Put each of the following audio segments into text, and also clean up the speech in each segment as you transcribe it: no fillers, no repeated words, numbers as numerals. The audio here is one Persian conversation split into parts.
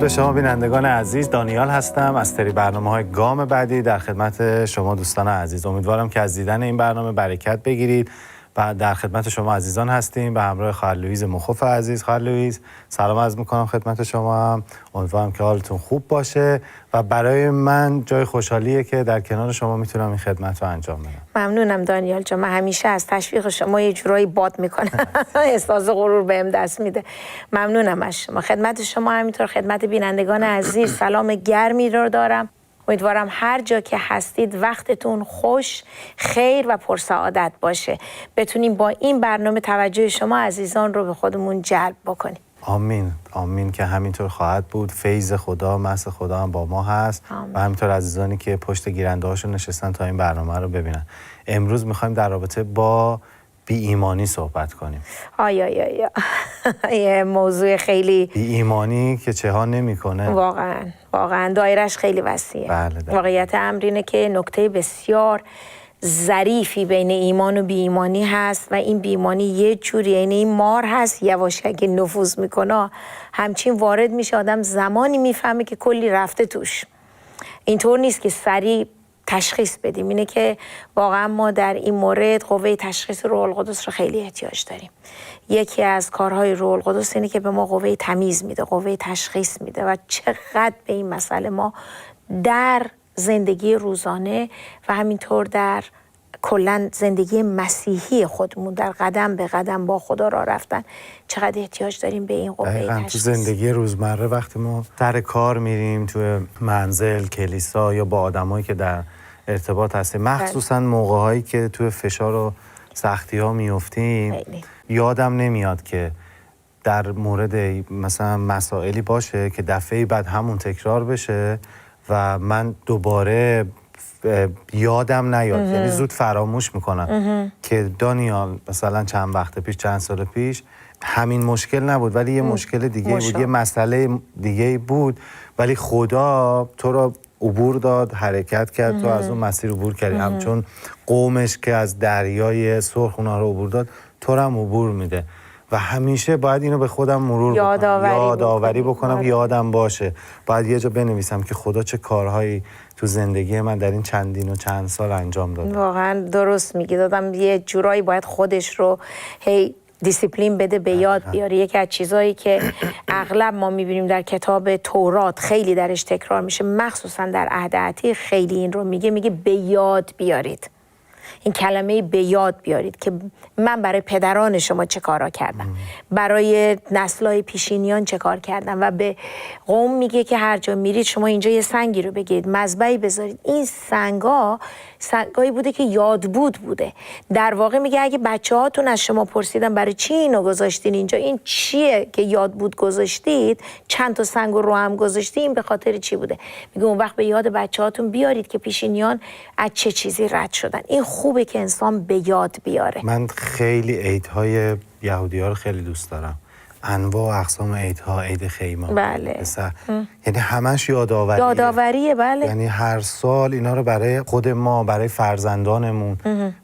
به شما بینندگان عزیز. دانیال هستم از سری برنامه‌های گام بعدی در خدمت شما دوستان عزیز. امیدوارم که از دیدن این برنامه برکت بگیرید و در خدمت شما عزیزان هستیم به همراه خواهر لویز مخوف عزیز. خواهر لویز سلام عرض می‌کنم خدمت شما. امیدوارم که حالتون خوب باشه و برای من جای خوشحالیه که در کنار شما میتونم این خدمت رو انجام بدم. ممنونم دانیال جان. من همیشه از تشویق شما یه جورایی باد میکنم. احساس غرور بهم دست میده. ممنونم از شما. خدمت شما همینطور خدمت بینندگان عزیز سلام گرمی رو دارم. امیدوارم هر جا که هستید وقتتون خوش، خیر و پرسعادت باشه. بتونیم با این برنامه توجه شما عزیزان رو به خودمون جلب بکنیم. آمین آمین که همینطور خواهد بود. فیض خدا، مس خدا هم با ما هست و همینطور عزیزانی که پشت گیرنده هاشون نشستن تا این برنامه رو ببینن. امروز میخوایم در رابطه با بی ایمانی صحبت کنیم. یه موضوع خیلی بی ایمانی که چه ها نمیکنه. واقعا دایرش خیلی وسیعه. بله. واقعیت امر اینه که نکته بسیار ظریفی بین ایمان و بی ایمانی هست و این بی ایمانی یه جوری یعنی این مار هست، یواش اگه نفوذ میکنه همچین وارد میشه آدم زمانی میفهمه که کلی رفته توش. اینطور نیست که سریع تشخیص بدیم. اینه که واقعا ما در این مورد قوه تشخیص روح القدس رو خیلی احتیاج داریم. یکی از کارهای روح القدس اینه که به ما قوه تمیز میده، قوه تشخیص میده و چقدر به این مسئله ما در زندگی روزانه و همینطور در کلا زندگی مسیحی خودمون در قدم به قدم با خدا راه رفتن چقدر احتیاج داریم به این قوه تشخیص. تو زندگی روزمره وقتی ما سر کار میریم، تو منزل، کلیسا یا با آدمایی که در ارتباط هستیم، مخصوصا موقع‌هایی که تو فشار و سختی‌ها میافتیم، یادم نمیاد که در مورد مثلا مسائلی باشه که دفعه بعد همون تکرار بشه و من دوباره یادم نیاد. یعنی زود فراموش میکنم که دانیال مثلا چند وقت پیش، چند سال پیش همین مشکل نبود ولی یه مشکل دیگه بود، یه مسئله دیگه بود ولی خدا تو رو عبور داد، حرکت کرد، تو از اون مسیر عبور کردی. همچون قومش که از دریای سرخ اونا رو عبور داد، تو رو هم عبور میده و همیشه باید اینو به خودم مرور یادآوری بکنم، یادم باشه. باید یه جا بنویسم که خدا چه کارهایی تو زندگی من در این چندین و چند سال انجام داد. واقعا درست میگی. دادم یه جورایی باید خودش رو دیسیپلین بده، به یاد بیاره. یکی از چیزایی که اغلب ما میبینیم در کتاب تورات خیلی درش تکرار میشه، مخصوصا در عهد عتیق خیلی این رو میگه به یاد بیارید. این کلمه به یاد بیارید که من برای پدران شما چه کارا کردم، برای نسل‌های پیشینیان چه کار کردم و به قوم میگه که هر جا میرید شما اینجا یه سنگی رو بگیرید، مذبحی بذارید. این سنگایی بوده که یادبود بوده. در واقع میگه اگه بچه‌هاتون از شما پرسیدن برای چی اینو گذاشتین اینجا، این چیه که یادبود گذاشتید، چند تا سنگ رو هم گذاشتین، این به خاطر چی بوده. میگه اون وقت به یاد بچه‌هاتون بیارید که پیشینیان از چه چیزی رد شدن. این خوبه که انسان به یاد بیاره. من خیلی عیدهای یهودی‌ها رو خیلی دوست دارم. انواع و اقسام عیدها، عید خیمه، بله. یعنی همش یادآوریه. بله. یعنی هر سال اینا رو برای خود ما، برای فرزندانمون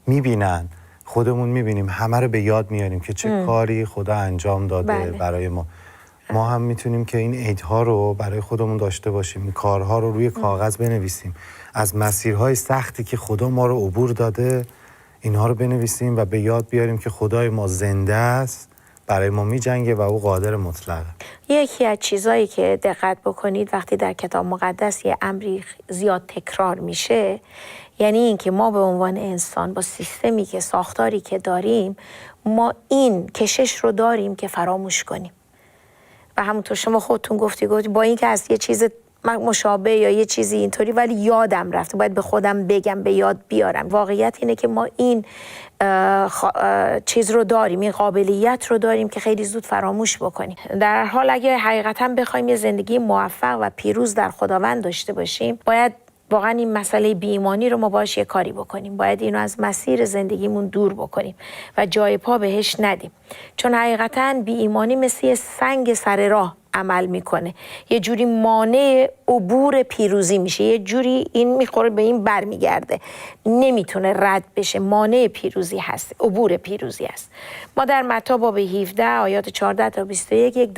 میبینن، خودمون میبینیم، همه رو به یاد میاریم که چه کاری خدا انجام داده برای ما. ما هم میتونیم که این عیدها رو برای خودمون داشته باشیم، این کارها رو روی کاغذ بنویسیم، از مسیرهای سختی که خدا ما رو عبور داده اینها رو بنویسیم و به یاد بیاریم که خدای ما زنده است، برای ما میجنگه و او قادر مطلقه. یکی از چیزایی که دقت بکنید وقتی در کتاب مقدس یه امری زیاد تکرار میشه، یعنی این که ما به عنوان انسان با سیستمی که ساختاری که داریم، ما این کشش رو داریم که فراموش کنیم. و همونطور شما خودتون گفتی با این که از یه چیز مشابه یا یه چیزی اینطوری ولی یادم رفته، باید به خودم بگم، به یاد بیارم. واقعیت اینه که ما این چیز رو داریم، این قابلیت رو داریم که خیلی زود فراموش بکنیم. در حال اگه حقیقتا بخوایم یه زندگی موفق و پیروز در خداوند داشته باشیم، باید واقعا این مسئله بی ایمانی رو ما باش یه کاری بکنیم. باید اینو از مسیر زندگیمون دور بکنیم و جای پا بهش ندیم. چون حقیقتا بی ایمانی مثل یه سنگ سر راه عمل میکنه، یه جوری مانع عبور پیروزی میشه، یه جوری این میخوره به این برمیگرده، نمیتونه رد بشه، مانع پیروزی هست، عبور پیروزی هست. ما در متی باب 17 آیات 14 تا 21 یک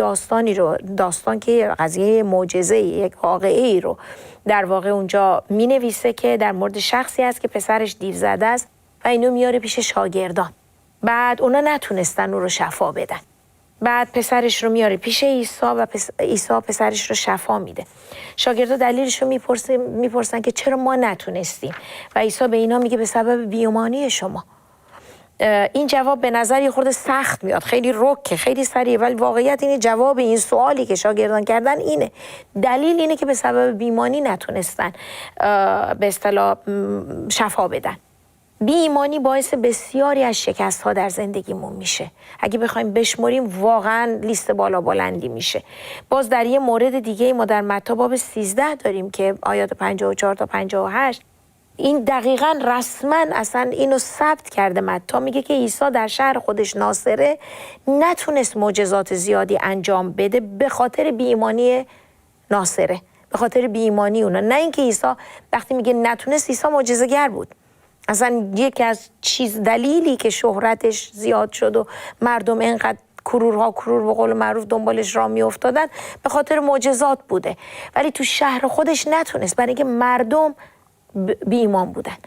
داستان که قضیه معجزه، یک واقعه رو در واقع اونجا مینویسه که در مورد شخصی هست که پسرش دیو زده است و اینو میاره پیش شاگردان. بعد اونا نتونستن او رو شفا بدن. بعد پسرش رو میاره پیش عیسی و عیسی پسرش رو شفا میده. شاگردا دلیلش رو میپرسن که چرا ما نتونستیم و عیسی به اینا میگه به سبب بی‌ایمانی شما. این جواب به نظر یه خورده سخت میاد، خیلی رکه، خیلی سریع، ولی واقعیت اینه جواب این سوالی که شاگردان کردن اینه. دلیل اینه که به سبب بی‌ایمانی نتونستن به اصطلاح شفا بدن. بی‌ایمانی باعث بسیاری از شکست ها در زندگیمون میشه. اگه بخوایم بشمریم واقعا لیست بالا بلندی میشه. باز در یه مورد دیگه ما در متی باب 13 داریم که آیات 54 تا 58 این دقیقاً رسما اصلا اینو ثبت کرده. متی میگه که عیسی در شهر خودش ناصره نتونست معجزات زیادی انجام بده به خاطر بی‌ایمانی ناصره، به خاطر بی‌ایمانی اونا. نه اینکه عیسی وقتی میگه نتونست، عیسی معجزه‌گر بود. اصلا یکی از دلیلی که شهرتش زیاد شد و مردم اینقدر کرور به قول معروف دنبالش را می افتادن به خاطر معجزات بوده، ولی تو شهر خودش نتونست برای اینکه مردم بی ایمان بودن.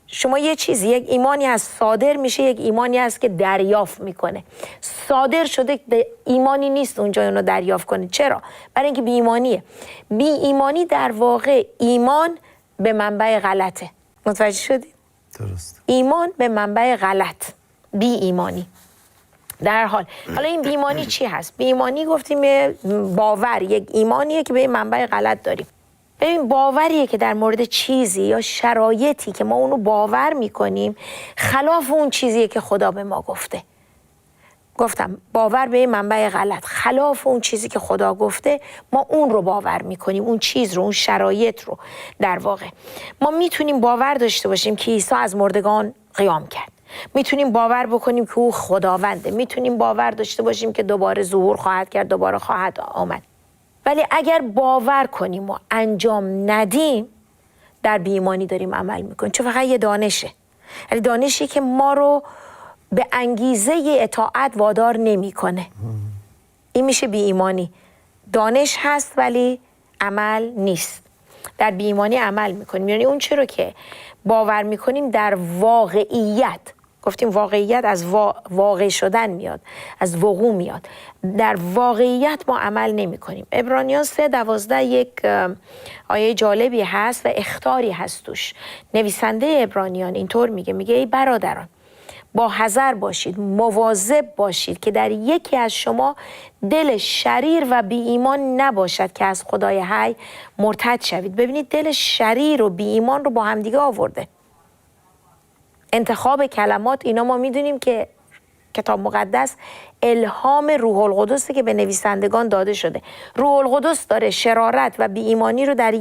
شما یه چیزی، یک ایمانی از صادر میشه، یک ایمانی هست که دریافت میکنه. صادر شده ایمانی نیست اونجا اونو دریافت کنه. چرا؟ برای اینکه بی ایمانیه. بی ایمانی در واقع ایمان به منبع غلطه. متوجه شدید؟ درست. ایمان به منبع غلط، بی ایمانی. در حال حالا این بی ایمانی چی هست؟ بی ایمانی گفتیم باور، یک ایمانیه که به منبع غلط داریم. ببین باوریه که در مورد چیزی یا شرایطی که ما اونو باور میکنیم خلاف اون چیزیه که خدا به ما گفته. گفتم باور به منبع غلط، خلاف اون چیزی که خدا گفته ما اون رو باور میکنیم، اون چیز رو، اون شرایط رو. در واقع ما میتونیم باور داشته باشیم که عیسی از مردگان قیام کرد، میتونیم باور بکنیم که او خداونده، میتونیم باور داشته باشیم که دوباره ظهور خواهد کرد، دوباره خواهد آمد. ولی اگر باور کنیم و انجام ندیم در بی‌ایمانی داریم عمل میکنیم، چون فقط یه دانشه، یعنی دانشی که ما رو به انگیزه اطاعت وادار نمیکنه. این میشه بی‌ایمانی. دانش هست ولی عمل نیست. در بی‌ایمانی عمل میکنیم، یعنی اون چرا که باور میکنیم در واقعیت، گفتیم واقعیت از واقع شدن میاد، از وقوع میاد، در واقعیت ما عمل نمی کنیم. عبرانیان 3:12 یک آیه جالبی هست و اخطاری هست توش. نویسنده عبرانیان اینطور میگه ای برادران با حذر باشید، مواظب باشید که در یکی از شما دل شریر و بی ایمان نباشد که از خدای حی مرتد شوید. ببینید دل شریر و بی ایمان رو با هم دیگه آورده. انتخاب کلمات اینا ما میدونیم که کتاب مقدس الهام روح القدسه که به نویسندگان داده شده. روح القدس داره شرارت و بی‌ایمانی رو در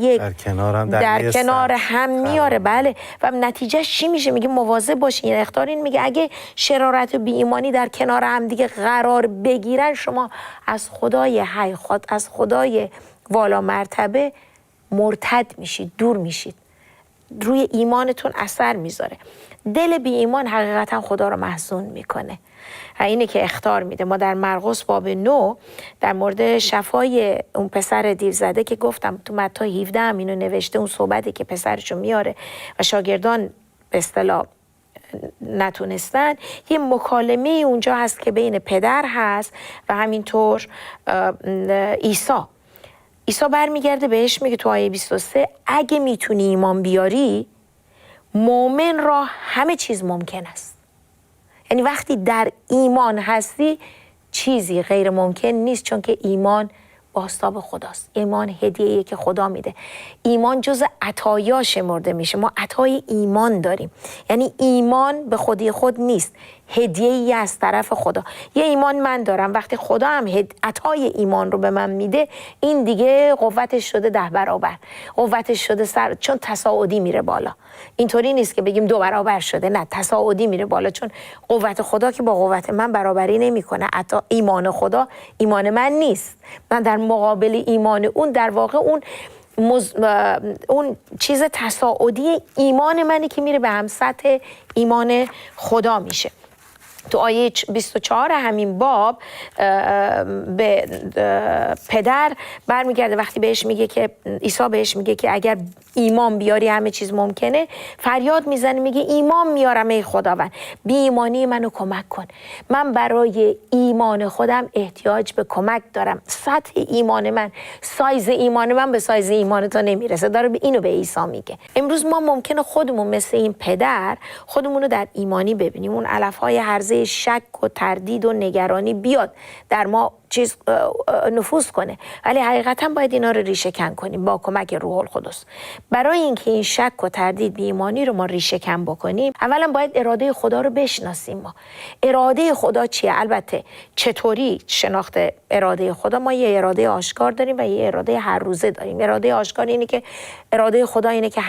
کنار هم میاره. بله. و نتیجه چی میشه؟ میگه مواظب باشین. اخطار این میگه اگه شرارت و بی‌ایمانی در کنار هم دیگه قرار بگیرن شما از خدای حی، از خدای والا مرتبه مرتد میشید، دور میشید، روی ایمانتون اثر میذاره. دل بی ایمان حقیقتا خدا رو محزون میکنه. اینه که اخطار میده. ما در مرقس باب 9 در مورد شفای اون پسر دیو زده که گفتم تو متی 17 هم اینو نوشته، اون صحبتی که پسرشو میاره و شاگردان به اصطلاح نتونستن، یه مکالمه اونجا هست که بین پدر هست و همینطور عیسی برمیگرده بهش میگه تو آیه 23 اگه میتونی ایمان بیاری مؤمن را همه چیز ممکن است. یعنی وقتی در ایمان هستی چیزی غیر ممکن نیست، چون که ایمان بازتاب خداست. ایمان هدیه‌ایه که خدا میده. ایمان جز عطایا شمرده میشه. ما عطای ایمان داریم. یعنی ایمان به خودی خود نیست، هدیه‌ای از طرف خدا. یه ایمان من دارم، وقتی خدا هم عطای ایمان رو به من میده، این دیگه قوتش شده 10 برابر، قوتش شده چون تصاعدی میره بالا. اینطوری نیست که بگیم 2 برابر شده، نه، تصاعدی میره بالا، چون قوت خدا که با قوت من برابری نمیکنه. حتی ایمان خدا ایمان من نیست، من در مقابل ایمان اون در واقع اون چیز تصاعدی ایمان منی که میره به هم سطح ایمان خدا میشه. تو آیه 24 همین باب به پدر برمیگرده، وقتی بهش میگه که عیسی بهش میگه که اگر ایمان بیاری همه چیز ممکنه، فریاد میزنه میگه ایمان میارم ای خداوند، بی ایمانی منو کمک کن. من برای ایمان خودم احتیاج به کمک دارم. سطح ایمان من، سایز ایمان من به سایز ایمان تو نمیرسه. داره اینو به عیسی میگه. امروز ما ممکنه خودمون مثل این پدر خودمون رو در ایمانی ببینیم، اون علفهای هرزه شک و تردید و نگرانی بیاد در ما چیز نفوذ کنه، ولی حقیقتا باید اینا رو ریشه کن کنیم با کمک روح القدس. برای اینکه این شک و تردید بی ایمانی رو ما ریشه کن بکنیم، اولا باید اراده خدا رو بشناسیم. ما اراده خدا چیه؟ البته چطوری شناخت اراده خدا؟ ما یه اراده آشکار داریم و یه اراده هر روزه داریم. اراده آشکار اینه که اراده خدا اینه که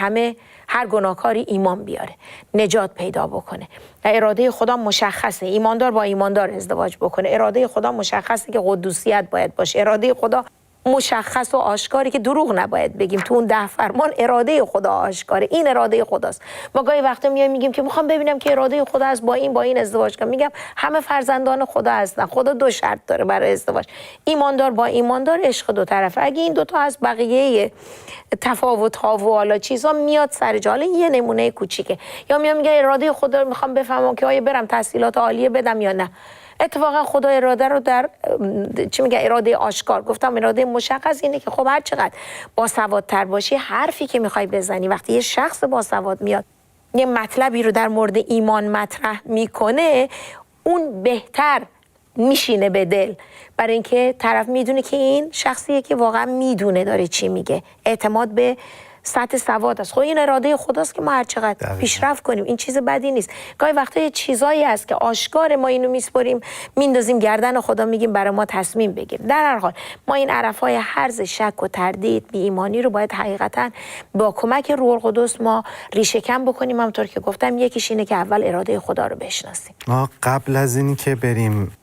هر گناهکاری ایمان بیاره، نجات پیدا بکنه. و اراده خدا مشخصه، ایماندار با ایماندار ازدواج بکنه. اراده خدا مشخصه که قدوسیت باید باشه. اراده خدا مشخص و آشکاری که دروغ نباید بگیم. تو اون 10 فرمان اراده خدا آشکاره. این اراده خداست. ما گاهی وقتا میگیم که میخوام ببینم که اراده خدا است با این ازدواج کنم. میگم همه فرزندان خدا هستن. خدا 2 شرط داره برای ازدواج: ایماندار با ایماندار، عشق دو طرفه. اگه این دوتا از بقیه تفاوت ها و حالا چیزا میاد سر جا. حالا یه نمونه کوچیکه. یا میگه اراده خدا رو میخوام بفهمم که آیا برم تحصیلات عالیه بدم یا نه. اتفاقا خدا اراده رو در اراده آشکار، گفتم اراده مشخص اینه که خب هر چقدر باسوادتر باشی، حرفی که میخوای بزنی، وقتی یه شخص باسواد میاد یه مطلبی رو در مورد ایمان مطرح میکنه، اون بهتر میشینه به دل، برای اینکه طرف میدونه که این شخصیه که واقعا میدونه داره چی میگه. اعتماد به سطح سواد است. خب این اراده خداست که ما هر چقدر پیشرفت کنیم. این چیز بدی نیست. گاهی وقتا یه چیزایی هست که آشکار، ما اینو میسپریم میندازیم گردن خدا، میگیم برای ما تصمیم بگیر. در هر حال ما این علفهای هرز شک و تردید، بی ایمانی رو باید حقیقتا با کمک روح القدس ما ریشه کن بکنیم. همونطور که گفتم یکیش اینه که اول اراده خدا رو بشناسیم. ما قبل از اینی که بریم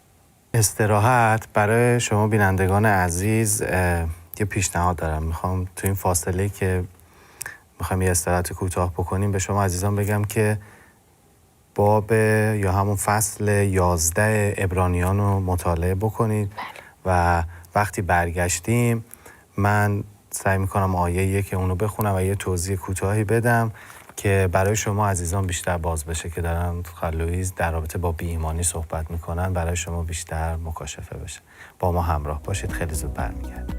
استراحت، برای شما بینندگان عزیز یه پیشنهاد دارم. میخوام تو این فاصله که میخوام یه استراحت کوتاه بکنیم به شما عزیزان بگم که باب یا همون فصل 11 عبرانیان رو مطالعه بکنید و وقتی برگشتیم من سعی میکنم آیه 1 اونو بخونم و یه توضیح کوتاهی بدم که برای شما عزیزان بیشتر باز بشه که دارن خلویز در رابطه با بی‌ایمانی صحبت میکنن، برای شما بیشتر مکاشفه بشه. با ما همراه باشید، خیلی زود برمیگردیم.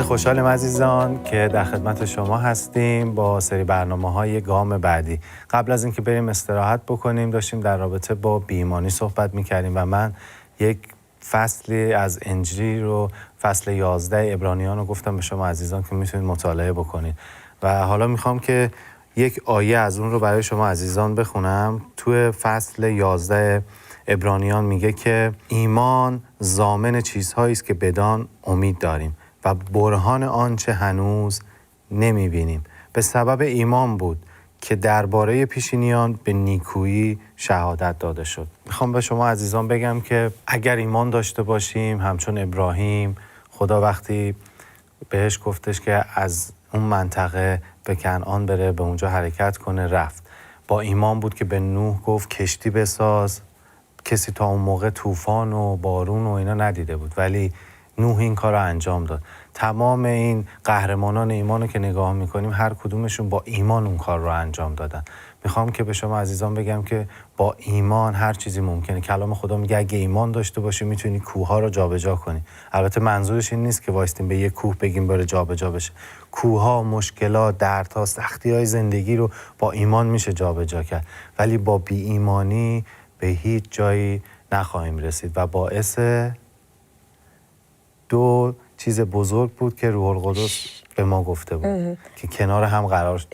خوشحالیم عزیزان که در خدمت شما هستیم با سری برنامه‌های گام بعدی. قبل از اینکه بریم استراحت بکنیم داشتیم در رابطه با بی‌ایمانی صحبت می‌کردیم و من یک فصلی از انجیل رو، فصل 11 عبرانیان رو گفتم به شما عزیزان که میتونید مطالعه بکنید و حالا میخوام که یک آیه از اون رو برای شما عزیزان بخونم. تو فصل 11 عبرانیان میگه که ایمان ضامن چیزهایی است که بدان امید داریم و برهان آنچه هنوز نمی‌بینیم. به سبب ایمان بود که درباره پیشینیان به نیکویی شهادت داده شد. میخوام به شما عزیزان بگم که اگر ایمان داشته باشیم همچون ابراهیم، خدا وقتی بهش گفتش که از اون منطقه به کنعان بره، به اونجا حرکت کنه، رفت. با ایمان بود که به نوح گفت کشتی بساز، کسی تا اون موقع طوفان و بارون و اینا ندیده بود، ولی نوح این کار رو انجام داد. تمام این قهرمانان ایمان رو که نگاه میکنیم هر کدومشون با ایمان اون کار رو انجام دادن. میخوام که به شما عزیزان بگم که با ایمان هر چیزی ممکنه. کلام خدا میگه اگه ایمان داشته باشی میتونی کوه‌ها رو جابجا کنی. البته منظورش این نیست که وایستیم به یه کوه بگیم بره جابجا بشه. کوه‌ها، مشکلات، دردها، سختی‌های زندگی رو با ایمان میشه جابجا کرد، ولی با بی ایمانی به هیچ جایی نخواهیم رسید و باعث دو چیز بزرگ بود که روح القدس به ما گفته بود که کنار هم قرار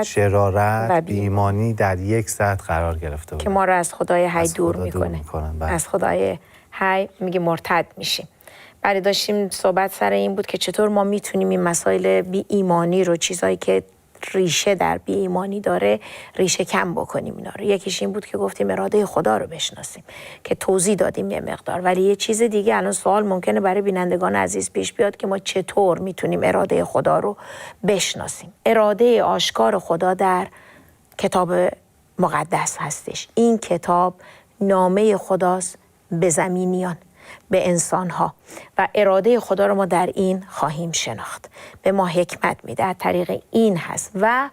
شرارت و بی‌ایمانی در یک سطح قرار گرفته بود که ما رو از خدای حی دور میکنه. از خدای حی میگه مرتد میشیم. برای داشتیم صحبت سر این بود که چطور ما میتونیم این مسائل بی‌ایمانی رو، چیزایی که ریشه در بی‌ایمانی داره، ریشه کم بکنیم اینا رو. یکیش این بود که گفتیم اراده خدا رو بشناسیم که توضیح دادیم یه مقدار، ولی یه چیز دیگه الان سوال ممکنه برای بینندگان عزیز پیش بیاد که ما چطور میتونیم اراده خدا رو بشناسیم. اراده آشکار خدا در کتاب مقدس هستش. این کتاب نامه خداست به زمینیان، به انسانها، و اراده خدا رو ما در این خواهیم شناخت. به ما حکمت میده، از طریق این هست و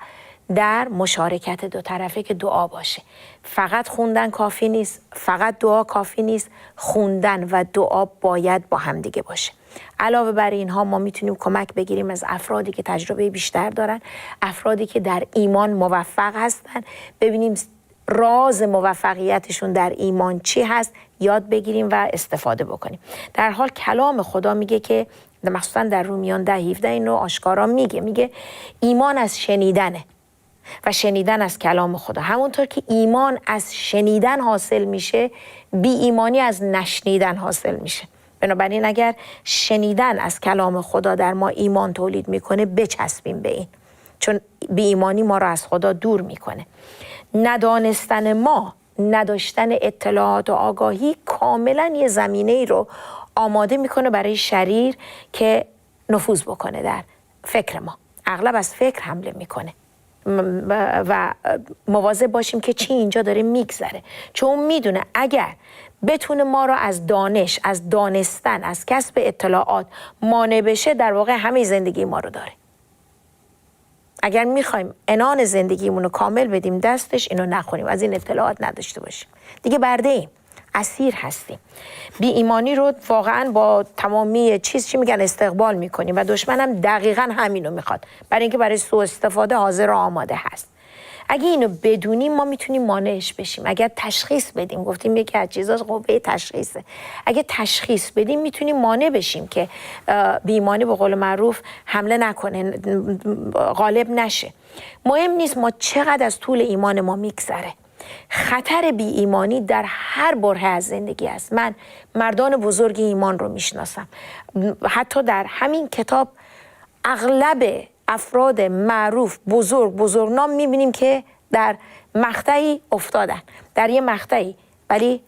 در مشارکت دو طرفه که دعا باشه. فقط خوندن کافی نیست، فقط دعا کافی نیست، خوندن و دعا باید با هم دیگه باشه. علاوه بر اینها ما میتونیم کمک بگیریم از افرادی که تجربه بیشتر دارن، افرادی که در ایمان موفق هستن، ببینیم راز موفقیتشون در ایمان چی هست، یاد بگیریم و استفاده بکنیم. در حال کلام خدا میگه که مخصوصا در رومیان 10:17 اینو آشکارا میگه ایمان از شنیدنه و شنیدن از کلام خدا. همونطور که ایمان از شنیدن حاصل میشه، بی ایمانی از نشنیدن حاصل میشه. بنابراین اگر شنیدن از کلام خدا در ما ایمان تولید میکنه، بچسبیم به این، چون بی ایمانی ما رو از خدا دور میکنه. ندانستن ما، نداشتن اطلاعات و آگاهی کاملا یه زمینه ای رو آماده میکنه برای شریر که نفوذ بکنه در فکر ما. اغلب از فکر حمله میکنه و مواظب باشیم که چی اینجا داره میگذره، چون میدونه اگر بتونه ما رو از دانش، از دانستن، از کسب اطلاعات مانع بشه، در واقع همه زندگی ما رو داره. اگر میخوایم عنان زندگیمون رو کامل بدیم دستش، اینو نخونیم، از این اطلاعات نداشته باشیم، دیگه برده ایم، اسیر هستیم. بی ایمانی رو واقعا با تمامی چی میگن استقبال میکنیم و دشمن هم دقیقاً همینو میخواد، برای اینکه برای سوء استفاده حاضر و آماده هست. اگه اینو بدونیم ما میتونیم مانعش بشیم. اگر تشخیص بدیم، گفتیم یکی از چیزاش قوه تشخیصه، اگه تشخیص بدیم میتونیم مانع بشیم که بی‌ایمانی به قول معروف حمله نکنه، غالب نشه. مهم نیست ما چقدر از طول ایمان ما میگذره، خطر بی ایمانی در هر برهه از زندگی است. من مردان بزرگ ایمان رو میشناسم، حتی در همین کتاب اغلب افراد معروف بزرگنام میبینیم که در مقطعی افتادن، در یه مقطعی، ولی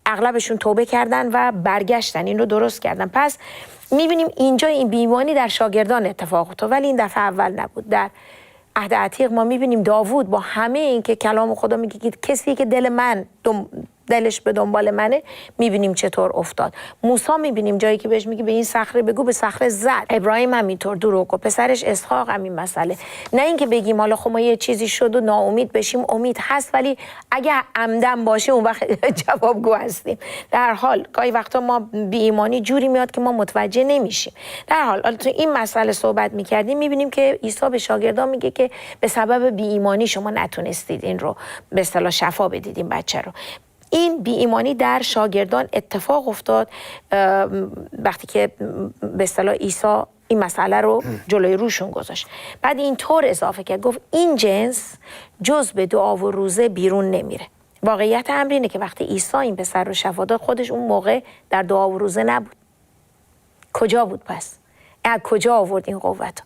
اغلبشون توبه کردن و برگشتن، این رو درست کردن. پس میبینیم اینجا این بی‌ایمانی در شاگردان اتفاق افتاد، ولی این دفعه اول نبود. در عهد عتیق ما میبینیم داوود با همه این که کلام خدا میگه که کسی که دلش به دنبال منه، میبینیم چطور افتاد. موسی میبینیم جایی که بهش میگه به این صخره بگو، به صخره زد. ابراهیم همینطور دروغ، و پسرش اسحاق همین مسئله. نه اینکه بگیم حالا خب ما یه چیزی شد و ناامید بشیم، امید هست، ولی اگه عمدن باشه اون وقت جوابگو هستیم. در حال گاهی وقتا ما بی ایمانی جوری میاد که ما متوجه نمیشیم. در حال تو این مسئله صحبت میکردیم، میبینیم که عیسی به شاگردان میگه که به سبب بی ایمانی شما نتونستید این رو به اصطلاح شفا بدید این بچه رو. این بی ایمانی در شاگردان اتفاق افتاد وقتی که به اصطلاح عیسی این مسئله رو جلوی روشون گذاشت. بعد اینطور اضافه کرد، گفت این جنس جز به دعا و روزه بیرون نمیره. واقعیت امر اینه که وقتی عیسی این پسر رو شفا داد، خودش اون موقع در دعا و روزه نبود. کجا بود پس؟ از کجا آورد این قوت؟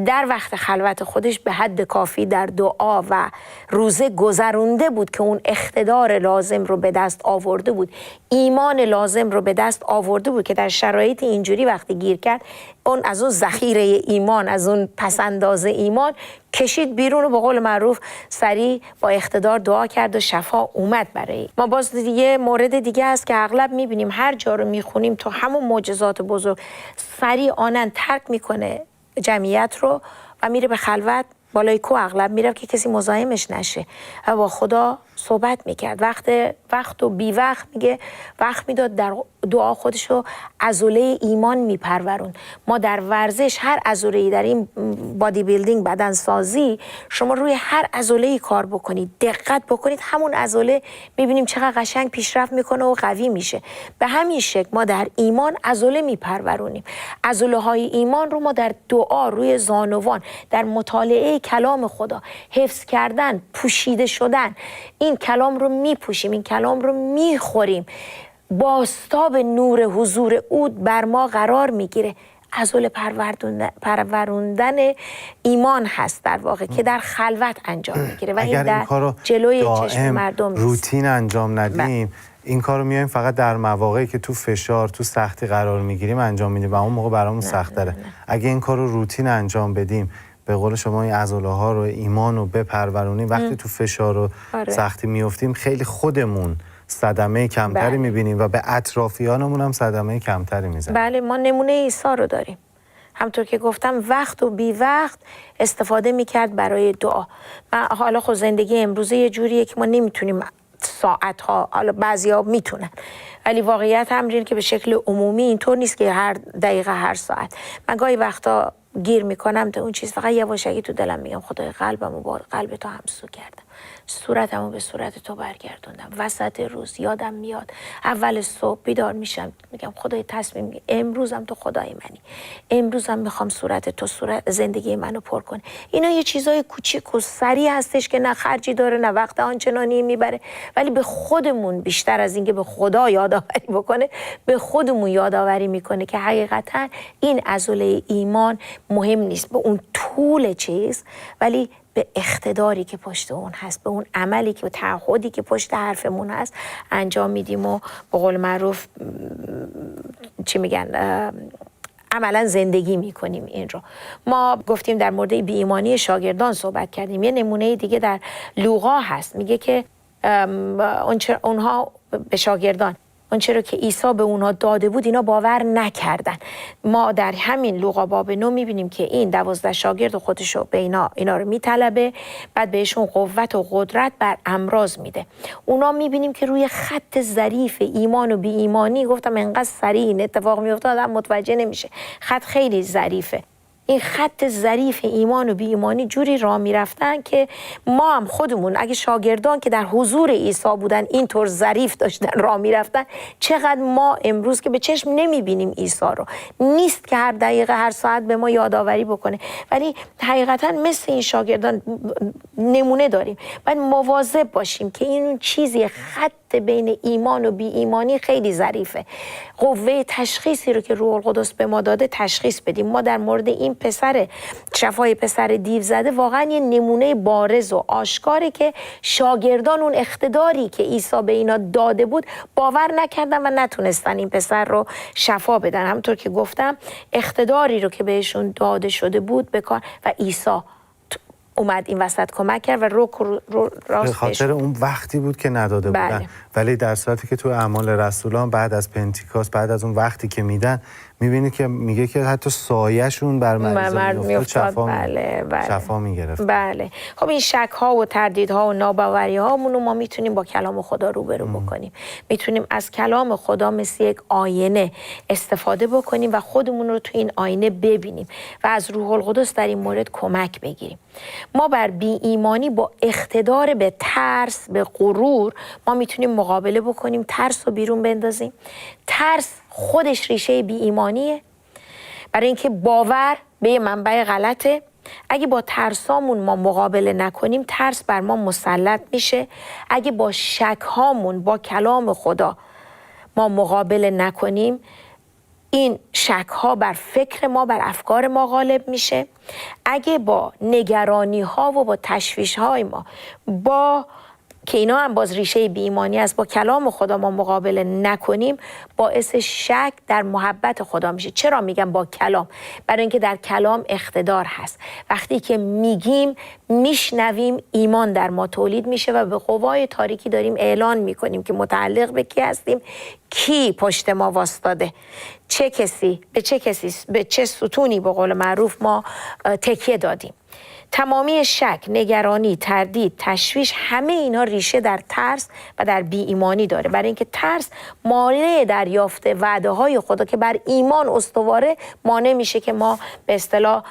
در وقت خلوت خودش به حد کافی در دعا و روزه گذرونده بود که اون اقتدار لازم رو به دست آورده بود، ایمان لازم رو به دست آورده بود که در شرایط اینجوری وقتی گیر کرد اون از اون ذخیره ایمان، از اون پسنداز ایمان کشید بیرون و به قول معروف سریع با اقتدار دعا کرد و شفا اومد برای ما. باز دیگه مورد دیگه است که اغلب میبینیم هر جا رو میخونیم تو همون معجزات بزرگ سریع آنن ترک میکنه جمعیت رو و میره به خلوت بالای کو، اغلب میره که کسی مزاحمش نشه و با خدا صحبت میکرد. وقت و بی وقت میگه وقت میداد در دعا خودش رو عضله ایمان میپرورون. ما در ورزش هر عضله‌ای در این بادی بیلدینگ بدن سازی شما روی هر عضله‌ای کار بکنید، دقت بکنید، همون عضله میبینیم چقدر قشنگ پیشرفت میکنه و قوی میشه. به همین شکل ما در ایمان عضله میپرورونیم. عضله‌های ایمان رو ما در دعا روی زانوان، در مطالعه کلام خدا، حفظ کردن، پوشیده شدن، این کلام رو میپوشیم، این کلام رو میخوریم، بازتاب نور حضور او بر ما قرار میگیره. عضله پروروندن ایمان هست در واقع که در خلوت انجام میگیره و اگر این کارو جلوی چشم مردم روتین انجام ندیم این کارو میایم فقط در مواقعی که تو فشار، تو سختی قرار میگیریم انجام میدیم و اون موقع برامون سخت تره. اگه این کارو روتین انجام بدیم، به قول شما این عضله ها رو، ایمان رو بپرورونیم، وقتی تو فشار و سختی میافتیم خیلی خودمون صدمه کمتری میبینیم و به اطرافیانمون هم صدمه کمتری میزنیم. بله، ما نمونه عیسی رو داریم. همطور که گفتم وقت و بی وقت استفاده میکرد برای دعا. حالا خود زندگی امروزه یه جوریه که ما نمیتونیم ساعتها، حالا بعضیا میتونن، ولی واقعیت امر که به شکل عمومی اینطور نیست که هر دقیقه هر ساعت. من گاهی وقتا گیر میکنم تا اون چیز، فقط یواشکی تو دلم میگم خدای قلبمو با قلب تو همسو کردم، صورتمو به صورت تو برگردوندم. وسط روز یادم میاد، اول صبح بیدار میشم میگم خدای تصمیم میگیرم امروزم تو خدای منی، امروزم میخوام صورت تو صورت زندگی منو پر کنه. اینا یه چیزای کوچیک و سریع هستش که نه خرجی داره نه وقت آنچنانی میبره، ولی به خودمون بیشتر از اینکه به خدا یادآوری بکنه به خودمون یادآوری میکنه که حقیقتا این عضله ایمان مهم نیست به اون طول چیز، ولی به اقتداری که پشت اون هست، به اون عملی که تعهدی که پشت حرفمون هست انجام میدیم و به قول معروف چی میگن عملا زندگی میکنیم. این رو ما گفتیم در مورد بی ایمانی شاگردان صحبت کردیم. یه نمونه دیگه در لوقا هست، میگه که اونها به شاگردان اون چرا که عیسی به اونها داده بود اینا باور نکردن. ما در همین لوقا باب 9 میبینیم که این 12 شاگرد خودشو به اینا رو میطلبه، بعد بهشون قوت و قدرت بر امراض میده. اونا میبینیم که روی خط ظریف ایمان و بی ایمانی، گفتم انقدر سریع این اتفاق میفته آدم متوجه نمیشه، خط خیلی ظریفه. این خط ظریف ایمان و بی ایمانی جوری راه میرفتن که ما هم خودمون اگه شاگردان که در حضور عیسی بودن اینطور ظریف داشتن راه میرفتن، چقدر ما امروز که به چشم نمیبینیم عیسی رو، نیست که هر دقیقه هر ساعت به ما یادآوری بکنه، ولی حقیقتا مثل این شاگردان نمونه داریم. باید مواظب باشیم که این چیزی خط بین ایمان و بی ایمانی خیلی ظریفه. قوه تشخیصی رو که روح القدس به ما داده تشخیص بدیم. ما در مورد این پسر شفای پسر دیو زده واقعا یه نمونه بارز و آشکاره که شاگردان اون اقتداری که عیسی به اینا داده بود باور نکردن و نتونستن این پسر رو شفا بدن. همونطور که گفتم اقتداری رو که بهشون داده شده بود بکار و عیسی اومد این وسط کمک کرد و رو راست به خاطر اون وقتی بود که نداده بودن. ولی در صورتی که تو اعمال رسولان بعد از پنتیکاست، بعد از اون وقتی که میدن، میبینی که میگه که حتی سایه‌شون بر مریضا میافتاد، شفا میگرفت. بله. خب این شک ها و تردید ها و ناباوری هامون رو ما میتونیم با کلام خدا روبرو بکنیم. میتونیم از کلام خدا مثل یک آینه استفاده بکنیم و خودمون رو تو این آینه ببینیم و از روح القدس در این مورد کمک بگیریم. ما بر بی ایمانی با اقتدار به ترس، به غرور ما میتونیم مقابله بکنیم، ترس رو بیرون بندازیم. ترس خودش ریشه بی ایمانیه، برای اینکه باور به یه منبع غلطه. اگه با ترسامون ما مقابله نکنیم ترس بر ما مسلط میشه. اگه با شک هامون با کلام خدا ما مقابله نکنیم این شک ها بر فکر ما، بر افکار ما غالب میشه. اگه با نگرانی ها و با تشویش های ما که اینا هم باز ریشه بی ایمانی است، با کلام خدا ما مقابله نکنیم، باعث شک در محبت خدا میشه. چرا میگم با کلام؟ برای اینکه در کلام اقتدار هست. وقتی که میگیم، میشنویم، ایمان در ما تولید میشه و به قوای تاریکی داریم اعلان میکنیم که متعلق به کی هستیم، کی پشت ما واسطاده، چه کسی به چه ستونی به قول معروف ما تکیه دادیم. تمامی شک، نگرانی، تردید، تشویش، همه اینا ریشه در ترس و در بی ایمانی داره. برای اینکه ترس مانع دریافت وعده های خدا که بر ایمان استواره مانع میشه که ما به اصطلاح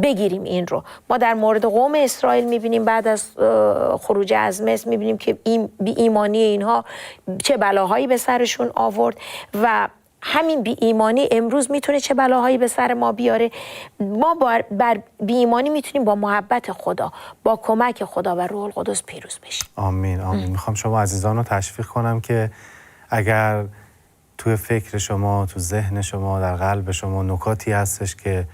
بگیریم این رو. ما در مورد قوم اسرائیل میبینیم بعد از خروج از مصر میبینیم که این بی ایمانی اینها چه بلاهایی به سرشون آورد و همین بی ایمانی امروز میتونه چه بلاهایی به سر ما بیاره. ما بر بی ایمانی میتونیم با محبت خدا، با کمک خدا و روح القدس پیروز بشیم. آمین آمین. میخوام شما عزیزان رو تشویق کنم که اگر توی فکر شما، تو ذهن شما، در قلب شما نکاتی هستش که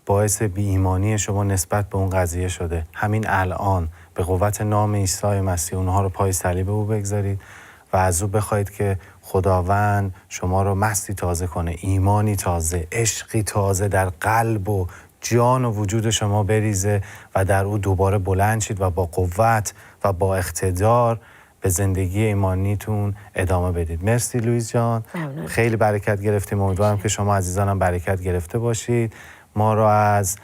باعث بی ایمانی شما نسبت به اون قضیه شده، همین الان به قوت نام عیسی مسیح اونها رو پای صلیب او بگذارید و از او بخواید که خداوند شما رو مستی تازه کنه، ایمانی تازه، عشقی تازه در قلب و جان و وجود شما بریزه و در او دوباره بلند شید و با قوت و با اقتدار به زندگی ایمانیتون ادامه بدید. مرسی لویز جان. خیلی برکت گرفتیم. امیدوارم که شما عزیزانم برکت گرفته باشید. ما رو از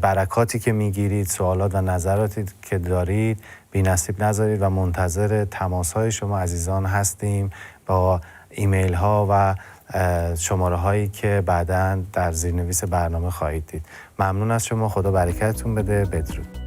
برکاتی که میگیرید، سوالات و نظراتی که دارید بی‌نصیب نذارید و منتظر تماس‌های شما عزیزان هستیم با ایمیل ها و شماره هایی که بعداً در زیرنویس برنامه خواهید دید. ممنون از شما. خدا برکتتون بده. بدرود.